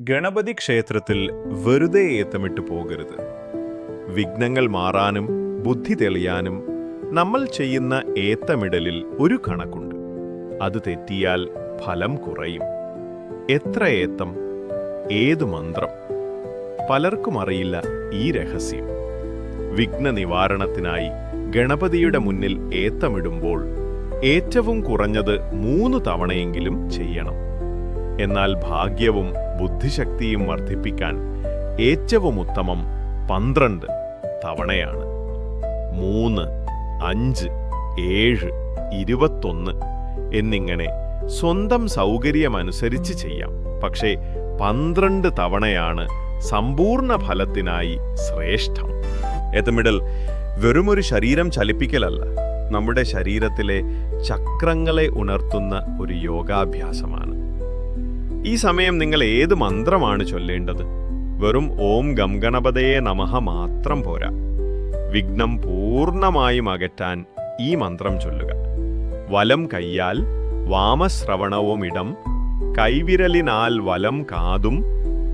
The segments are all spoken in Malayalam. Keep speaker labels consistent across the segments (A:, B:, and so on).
A: ഗണപതി ക്ഷേത്രത്തിൽ വെറുതെ ഏത്തമിട്ട് പോകരുത്. വിഘ്നങ്ങൾ മാറാനും ബുദ്ധി തെളിയാനും നമ്മൾ ചെയ്യുന്ന ഏത്തമിടലിൽ ഒരു കണക്കുണ്ട്. അത് തെറ്റിയാൽ ഫലം കുറയും. എത്ര ഏത്തം, ഏതു മന്ത്രം? പലർക്കും അറിയില്ല ഈ രഹസ്യം. വിഘ്ന നിവാരണത്തിനായി ഗണപതിയുടെ മുന്നിൽ ഏത്തമിടുമ്പോൾ ഏറ്റവും കുറഞ്ഞത് 3 തവണയെങ്കിലും ചെയ്യണം. എന്നാൽ ഭാഗ്യവും ബുദ്ധിശക്തിയും വർദ്ധിപ്പിക്കാൻ ഏറ്റവും ഉത്തമം 12 തവണയാണ്. 3, 5, 7, 21 എന്നിങ്ങനെ സ്വന്തം സൗകര്യമനുസരിച്ച് ചെയ്യാം. പക്ഷേ 12 തവണയാണ് സമ്പൂർണ്ണ ഫലത്തിനായി ശ്രേഷ്ഠം. ഏത്തമിടൽ വെറുമൊരു ശരീരം ചലിപ്പിക്കലല്ല, നമ്മുടെ ശരീരത്തിലെ ചക്രങ്ങളെ ഉണർത്തുന്ന ഒരു യോഗാഭ്യാസമാണ്. ഈ സമയം നിങ്ങൾ ഏത് മന്ത്രമാണ് ചൊല്ലേണ്ടത്? വെറും ഓം ഗം ഗണപതയേ നമഃ മാത്രം പോരാ. വിഘ്നം പൂർണ്ണമായും അകറ്റാൻ ഈ മന്ത്രം ചൊല്ലുക. വലം കയ്യാൽ വാമശ്രവണവുമിടം, കൈവിരലിനാൽ വലം കാതും,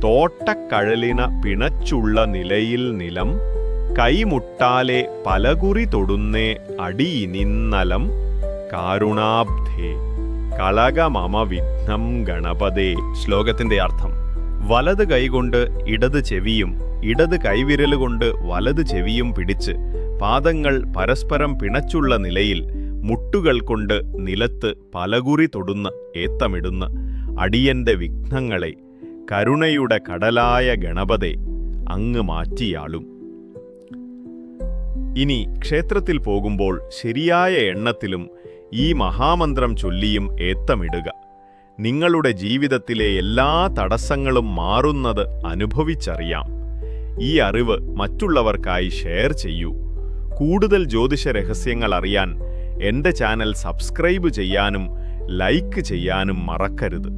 A: തോട്ടക്കഴലിന പിണച്ചുള്ള നിലയിൽ നിലം, കൈമുട്ടാലെ പലകുറി തൊടുന്നേ അടിയിനിന്നലം, കാരുണാബ്ധേ കളകമമ വിഘ്നം ഗണപതേ. ശ്ലോകത്തിന്റെ അർത്ഥം: വലത് കൈകൊണ്ട് ഇടത് ചെവിയും ഇടത് കൈവിരലുകൊണ്ട് വലത് ചെവിയും പിടിച്ച് പാദങ്ങൾ പരസ്പരം പിണച്ചുള്ള നിലയിൽ മുട്ടുകൾ കൊണ്ട് നിലത്ത് പലകുറി തൊടുന്ന ഏത്തമിടുന്ന അടിയന്റെ വിഘ്നങ്ങളെ കരുണയുടെ കടലായ ഗണപതേ അങ്ങ് മാറ്റിയാളും. ഇനി ക്ഷേത്രത്തിൽ പോകുമ്പോൾ ശരിയായ എണ്ണത്തിലും ഈ മഹാമന്ത്രം ചൊല്ലിയും ഏത്തമിടുക. നിങ്ങളുടെ ജീവിതത്തിലെ എല്ലാ തടസ്സങ്ങളും മാറുന്നത് അനുഭവിച്ചറിയാം. ഈ അറിവ് മറ്റുള്ളവർക്കായി ഷെയർ ചെയ്യൂ. കൂടുതൽ ജ്യോതിഷ രഹസ്യങ്ങൾ അറിയാൻ എൻ്റെ ചാനൽ സബ്സ്ക്രൈബ് ചെയ്യാനും ലൈക്ക് ചെയ്യാനും മറക്കരുത്.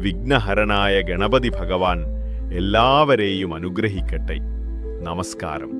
A: വിഘ്നഹരനായ ഗണപതി ഭഗവാൻ എല്ലാവരെയും അനുഗ്രഹിക്കട്ടെ. നമസ്കാരം.